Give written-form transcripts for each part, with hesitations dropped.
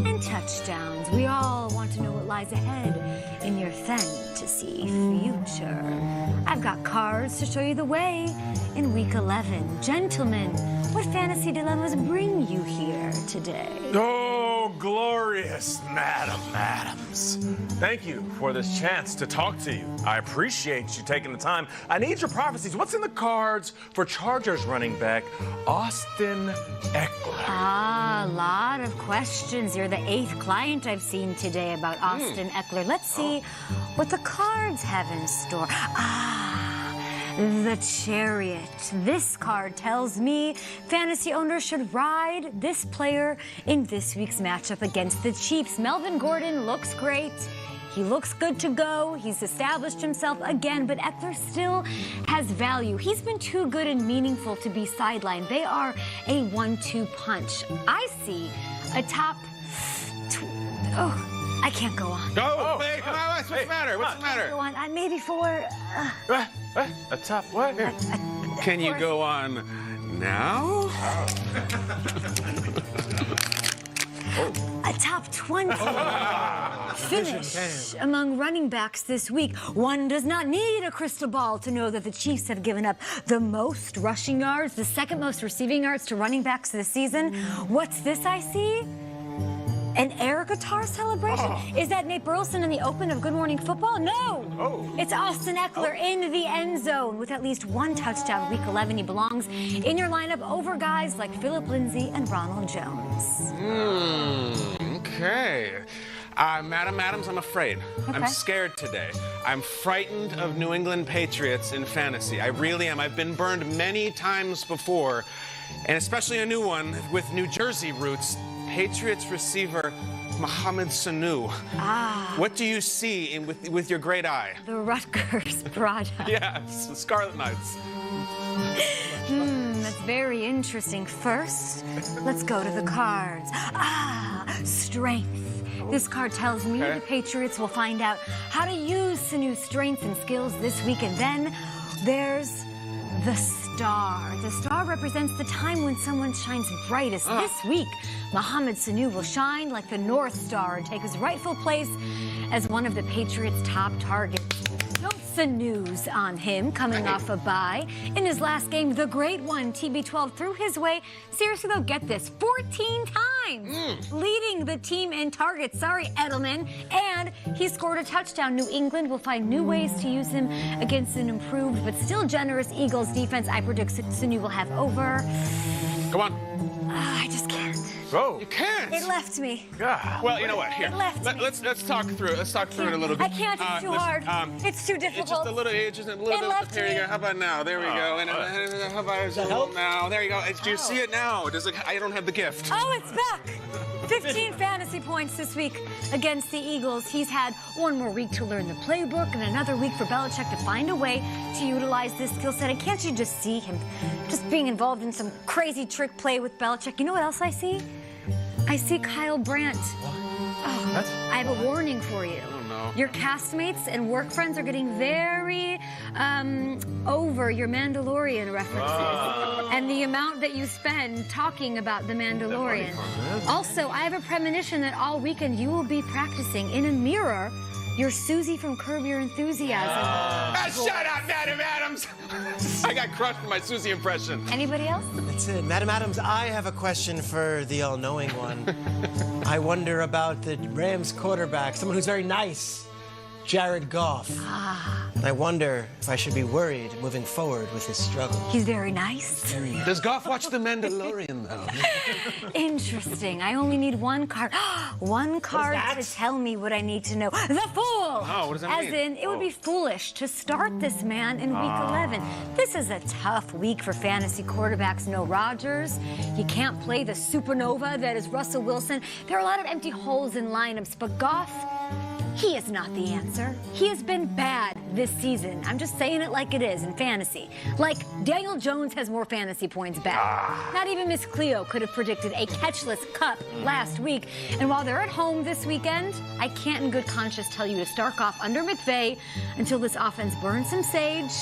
and touchdowns. We all want to know what lies ahead in your fantasy future. I've got cards to show you the way in Week 11. Gentlemen, what fantasy dilemmas bring you here today? Oh, glorious Madam Adams. Thank you for this chance to talk to you. I appreciate you taking the time. I need your prophecies. What's in the cards for Chargers running back Austin Eckler? Ah, a lot of questions. You're the 8th client I've seen today about Austin Eckler. Let's see what the cards have in store. The Chariot. This card tells me fantasy owners should ride this player in this week's matchup against the Chiefs. Melvin Gordon looks great. He looks good to go. He's established himself again, but Eckler still has value. He's been too good and meaningful to be sidelined. They are a 1-2 punch. I see a top... I can't go on. Wait, come on, what's the matter? What's the matter? Go on. Maybe for... A top what? Can you go on now? A top 20 finish among running backs this week. One does not need a crystal ball to know that the Chiefs have given up the most rushing yards, the second most receiving yards to running backs this season. What's this I see? An air guitar celebration? Is that Nate Burleson in the open of Good Morning Football? No! It's Austin Eckler in the end zone with at least one touchdown Week 11. He belongs in your lineup over guys like Philip Lindsay and Ronald Jones. Okay. Madam Adams, I'm afraid. Okay. I'm scared today. I'm frightened of New England Patriots in fantasy. I really am. I've been burned many times before, and especially a new one with New Jersey roots. Patriots receiver Mohamed Sanu. What do you see with your great eye? The Rutgers product. Yes, the Scarlet Knights. That's very interesting. First, let's go to the cards. Strength. This card tells me the Patriots will find out how to use Sanu's strengths and skills this week. And then there's the star. The star represents the time when someone shines brightest. This week, Mohamed Sanu will shine like the North Star and take his rightful place as one of the Patriots' top targets. No Sanu's on him coming off a bye. In his last game, the great one, TB12, threw his way, seriously though, get this, 14 times, leading the team in targets. Sorry, Edelman. And he scored a touchdown. New England will find new ways to use him against an improved but still generous Eagles defense. I predict Sanu will have over. Come on. I just can't. Oh. You can't. It left me. God. Well, you know what? Here, It left me. let's talk through it. Let's talk through it a little bit. I can't. It's too hard. It's too difficult. It's just a little. It's just a little It bit. left Here you me. go. How about now? There we go. And how about now? There you go. Do you see it now? Does it? I don't have the gift. Oh, it's back. 15 fantasy points this week against the Eagles. He's had one more week to learn the playbook and another week for Belichick to find a way to utilize this skill set. And can't you just see him just being involved in some crazy trick play with Belichick? You know what else I see? I see Kyle Brandt. I have a warning for you. Your castmates and work friends are getting very over your Mandalorian references and the amount that you spend talking about the Mandalorian. Also, I have a premonition that all weekend you will be practicing in a mirror your Susie from Curb Your Enthusiasm. Shut up, Madam Adams! I got crushed in my Susie impression. Anybody else? That's it. Madam Adams, I have a question for the all-knowing one. I wonder about the Rams quarterback, someone who's very nice, Jared Goff. And I wonder if I should be worried moving forward with his struggle. He's very nice. Does Goff watch The Mandalorian, though? Interesting. I only need one card. One card to tell me what I need to know. The Fool! Oh, what does that mean? As in, it would be foolish to start this man in Week 11. This is a tough week for fantasy quarterbacks. No Rodgers. You can't play the supernova that is Russell Wilson. There are a lot of empty holes in lineups, but Goff, he is not the answer. He has been bad this season. I'm just saying it like it is in fantasy. Like, Daniel Jones has more fantasy points back. Not even Miss Cleo could have predicted a catchless Cup last week. And while they're at home this weekend, I can't in good conscience tell you to start off under McVay until this offense burns some sage,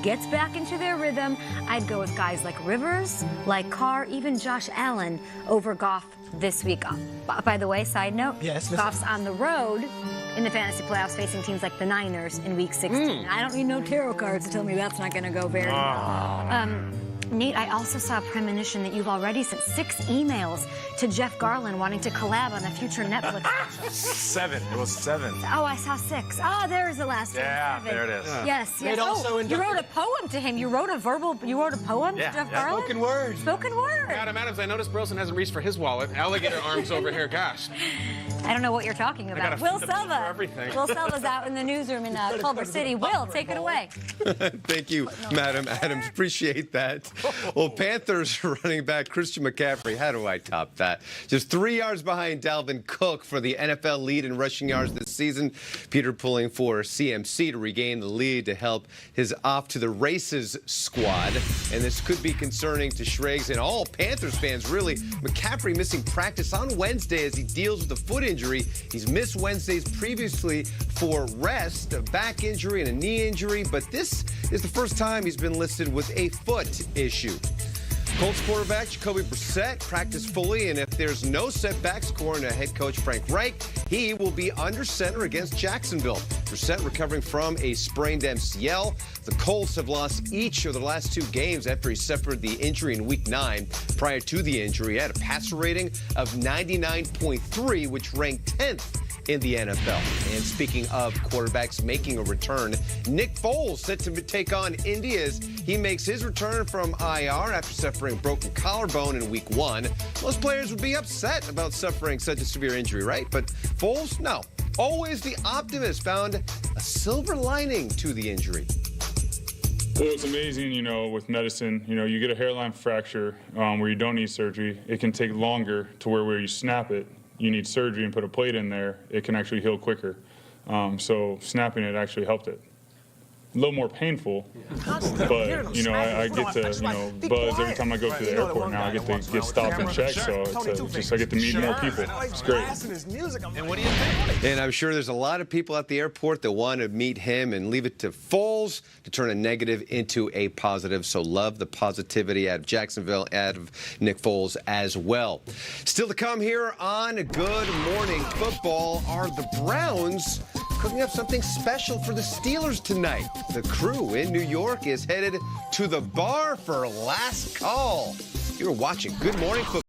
gets back into their rhythm, I'd go with guys like Rivers, like Carr, even Josh Allen over Goff this week. By the way, side note, yes, Goff's on the road in the fantasy playoffs facing teams like the Niners in week 16. I don't need no tarot cards to tell me that's not going to go very well. Nate, I also saw a premonition that you've already sent 6 emails to Jeff Garlin wanting to collab on a future Netflix special. 7. It was 7. Oh, I saw 6. Oh, there's the last one. Yeah, 7. there it is. Yes, Nate yes. also You wrote a poem to him. You wrote a poem to Jeff Garlin? Spoken word. Spoken word. Adam Adams, I noticed Burleson hasn't reached for his wallet. Alligator arms over here. Gosh. I don't know what you're talking about. gotta Will feed the people Selva. everything. Will Selva's out in the newsroom in Culver City. Will, take it away. Thank you, Madam Adams. Appreciate that. Well, Panthers running back Christian McCaffrey. How do I top that? Just 3 yards behind Dalvin Cook for the NFL lead in rushing yards this season. Peter pulling for CMC to regain the lead to help his off to the races squad. And this could be concerning to Schrags and all Panthers fans, really. McCaffrey missing practice on Wednesday as he deals with a foot injury. He's missed Wednesdays previously for rest, a back injury and a knee injury, but this is the first time he's been listed with a foot issue. Colts quarterback Jacoby Brissett practiced fully, and if there's no setbacks, according to head coach Frank Reich, he will be under center against Jacksonville. Brissett recovering from a sprained MCL. The Colts have lost each of the last 2 games after he suffered the injury in Week 9. Prior to the injury, he had a passer rating of 99.3, which ranked 10th in the NFL. And speaking of quarterbacks making a return, Nick Foles set to take on Indy as he makes his return from IR after suffering broken collarbone in Week 1. Most players would be upset about suffering such a severe injury, right? But Foles, no. Always the optimist, found a silver lining to the injury. Well, it's amazing, with medicine, you get a hairline fracture where you don't need surgery. It can take longer to where you snap it, you need surgery and put a plate in there, it can actually heal quicker. So snapping it actually helped it. A little more painful, but I get to buzz every time I go to the airport now. I get to get stopped and checked, so I get to meet more people. It's great. And what do you think? And I'm sure there's a lot of people at the airport that want to meet him and leave it to Foles to turn a negative into a positive. So love the positivity out of Jacksonville, out of Nick Foles as well. Still to come here on Good Morning Football are the Browns cooking up something special for the Steelers tonight. The crew in New York is headed to the bar for last call. You're watching Good Morning Football.